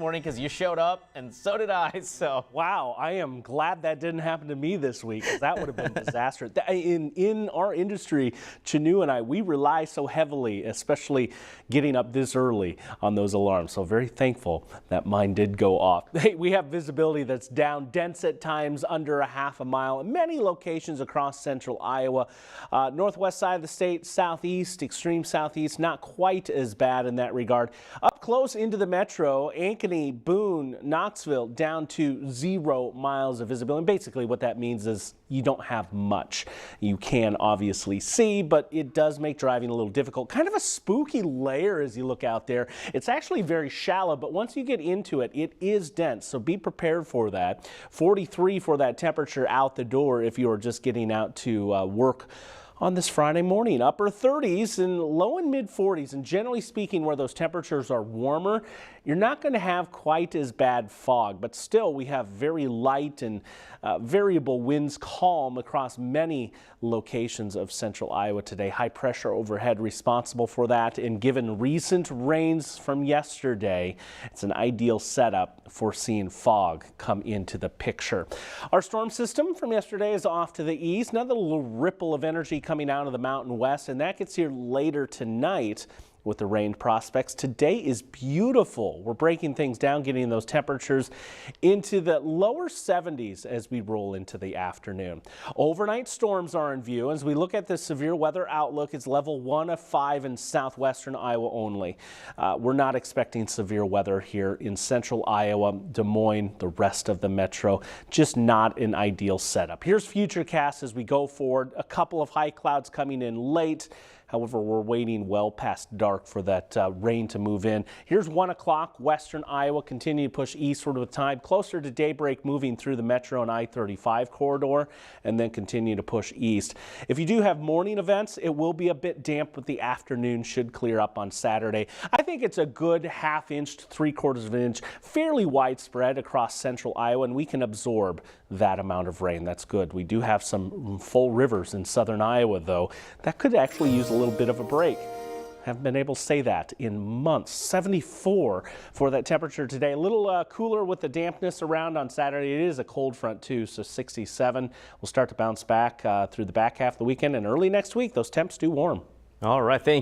morning because you showed up and so did I. So wow, I am glad that didn't happen to me this week, because that would have been disastrous. In our industry, Chanu and I, we rely so heavily, especially getting up this early on those alarms. So very thankful that mine did go off. Hey, we have visibility that's down, dense at times, under a half a mile in many locations across central Iowa. Northwest side of the state, southeast, extreme southeast, not quite as bad in that regard. Up close into the metro, Ankeny, Boone, Knoxville, down to 0 miles of visibility. And basically what that means is you don't have much. You can obviously see, but it does make driving a little difficult. Kind of a spooky layer as you look out there. It's actually very shallow, but once you get into it, it is dense. So be prepared for that. 43 for that temperature out the door if you're just getting out to work on this Friday morning. Upper 30s and low and mid 40s, and generally speaking, where those temperatures are warmer, you're not going to have quite as bad fog, but still we have very light and variable winds, calm across many locations of central Iowa today. High pressure overhead responsible for that, and given recent rains from yesterday, it's an ideal setup for seeing fog come into the picture. Our storm system from yesterday is off to the east. Another little ripple of energy coming out of the mountain west, and that gets here later tonight with the rain prospects. Today is beautiful. We're breaking things down, getting those temperatures into the lower 70s as we roll into the afternoon. Overnight storms are in view. As we look at the severe weather outlook, it's level 1 of 5 in southwestern Iowa only. We're not expecting severe weather here in central Iowa, Des Moines, the rest of the metro. Just not an ideal setup. Here's Futurecast as we go forward. A couple of high clouds coming in late. However, we're waiting well past dark for that rain to move in. Here's 1 o'clock. Western Iowa continue to push eastward with time closer to daybreak, moving through the metro and I-35 corridor, and then continue to push east. If you do have morning events, it will be a bit damp, but the afternoon should clear up on Saturday. I think it's a good ½ inch to 3/4 of an inch, fairly widespread across central Iowa, and we can absorb that amount of rain. That's good. We do have some full rivers in southern Iowa, though. That could actually use a little bit of a break. Haven't been able to say that in months. 74 for that temperature today. A little cooler with the dampness around on Saturday. It is a cold front too, so 67. We'll start to bounce back through the back half of the weekend, and early next week those temps do warm. all right, thank you.